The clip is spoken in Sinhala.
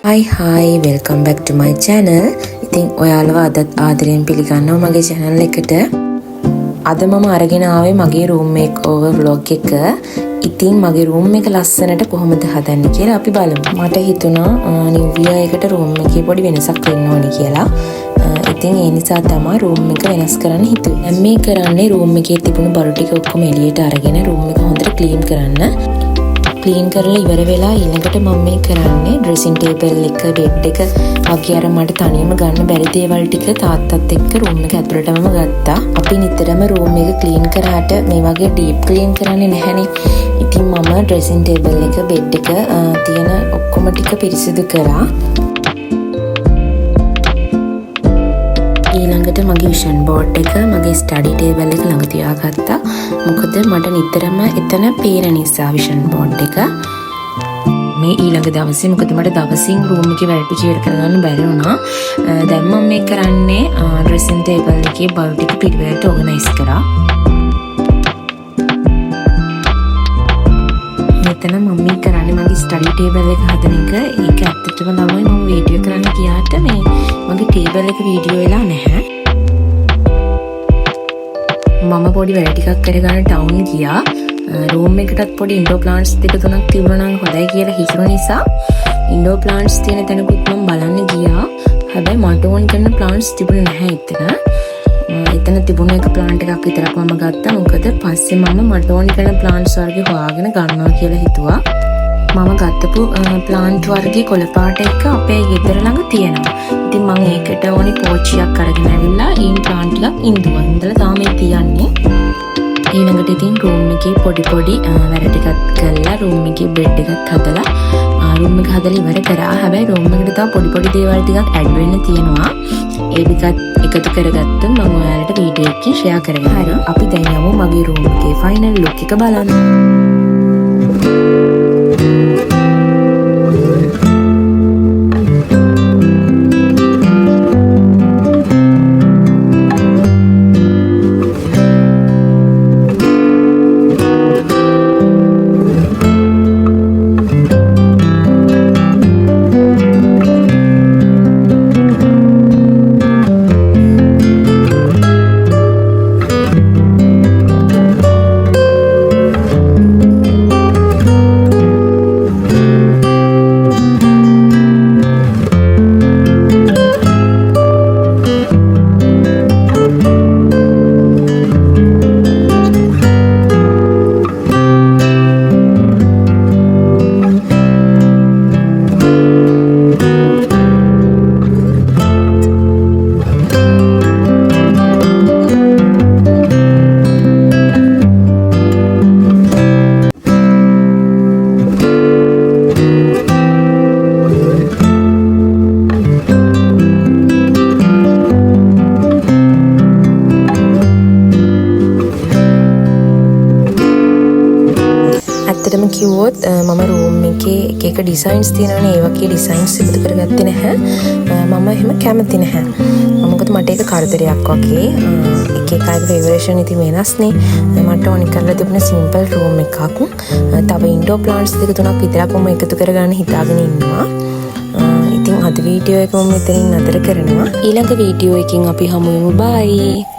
Hi, welcome back to my channel. ඉතින් ඔයාලව අදත් ආදරයෙන් පිළිගන්නවා මගේ channel එකට. අද මම අරගෙන ආවේ මගේ room makeover vlog එක. ඉතින් මගේ room එක ලස්සනට කොහොමද හදන්නේ කියලා අපි බලමු. මට හිතුණා new year එකට room එකේ පොඩි වෙනසක් වෙන්න ඕනේ කියලා. ඉතින් ඒ නිසා තමයි room එක වෙනස් කරන්න හිතුවේ. දැන් මේ කරන්නේ room එකේ තිබුණු බරු ටික ඔක්කොම එළියට අරගෙන room එක හොඳට clean කරන්න. ක්ලීන් කරලා ඉවර වෙලා ඊළඟට මම මේ කරන්නේ ඩ්‍රෙසින් ටේබල් එක බෙඩ් එක වගේ අර මට තනියම ගන්න බැරි දේවල් ටික තාත්තත් එක්ක රූම් එක ඇතුළටම ගත්තා. අපි නිතරම රූම් එක ක්ලීන් කරාට මේ වගේ ඩීප් ක්ලීන් කරන්නේ නැහැනේ. ඉතින් මම ඩ්‍රෙසින් ටේබල් එක බෙඩ් එක තියෙන ඔක්කොම ටික පිරිසිදු කරා. ඊළඟට මගේ විෂන් බෝඩ් එක මගේ ස්ටඩි ටේබල් එක ළඟ තියාගත්තා. මොකද මට නිතරම එතන පේන නිසා විෂන් බෝඩ් එක. මේ ඊළඟ දවසේ මොකද මට දවසින් රූම් එකේ වැඩ ටික ඉවර කරගන්න බැරි වුණා. දැන් මම මේ කරන්නේ ඩ්‍රෙසින් ටේබල් එකේ බරු ටික පිළිවෙලට ඕගනයිස් කරා. මෙතන මම මේ කරන්නේ මගේ ස්ටඩි ටේබල් එක හදන එක. ඒක ඇත්තටම තමයි මම වීඩියෝ කරන්න ගියාට මේ මගේ ටේබල් එක වීඩියෝ වෙලා නැහැ. මම පොඩි වැඩ ටිකක් කරගන්න ටවුන් ගියා. රූම් එකටත් පොඩි ඉන්ඩෝර් ප්ලාන්ට්ස් දෙක තුනක් තිබුණා නම් හොඳයි කියලා හිතුන නිසා ඉන්ඩෝර් ප්ලාන්ට්ස් තියෙන තැනකුත් මම බලන්න ගියා. හැබැයි මට ඕන කරන ප්ලාන්ට්ස් තිබුණේ නැහැ එතන. එතන තිබුණ එක ප්ලාන්ට් එකක් විතරක් මම ගත්තා. මොකද පස්සේ මම මට ඕන කරන ප්ලාන්ට්ස් වර්ග හොයාගෙන ගන්නවා කියලා හිතුවා. මම ගත්තපු ප්ලාන්ට් වර්ගයේ කොළ පාට එක අපේ ගෙදර ළඟ තියෙනවා. ඉතින් මම ඒකට ඕනි පෝච්චියක් අරගෙන ඇවිල්ලා ඊන් ප්ලාන්ට් ටිකක් ඉඳුවා. ඉඳලා තාම ඒ තියන්නේ. ඊළඟට ඉතින් රූම් එකේ පොඩි වැඩ ටිකක් කළා. රූම් එකේ බෙඩ් එකක් හදලා රූම් එක හදලා ඉවර කරා. හැබැයි රූම් එකට තව පොඩි දේවල් ටිකක් ඇඩ් වෙන්න තියෙනවා. ඒ ටිකත් එකතු කරගත්තොත් මම ඔයාලට වීඩියෝ එකකින් ෂෙයා කරගන්නවා. හරි. අපි දැන් යමු මගේ රූම් එකේ ෆයිනල් ලුක් එක බලන්න. ඇත්තටම කිව්වොත් මම රූම් එකේ එක ඩිසයින්ස් තියෙනවනේ ඒ වගේ ඩිසයින්ස් එකතු කරගත්තේ නැහැ. මම එහෙම කැමති නැහැ. මොකද මට ඒක කරදරයක් වගේ. එක අයගේ ෆේවරේෂන් ඉතින් වෙනස්නේ. මට ඕනි කරලා තිබුණ සිම්පල් රූම් එකක්. තව ඉන්ඩෝර් ප්ලාන්ට්ස් දෙක තුනක් විතරක් මම එකතු කරගන්න හිතාගෙන ඉන්නවා. ඉතින් අද වීඩියෝ එක මම මෙතනින් නතර කරනවා. ඊළඟ වීඩියෝ එකකින් අපි හමු වෙමු. බයි.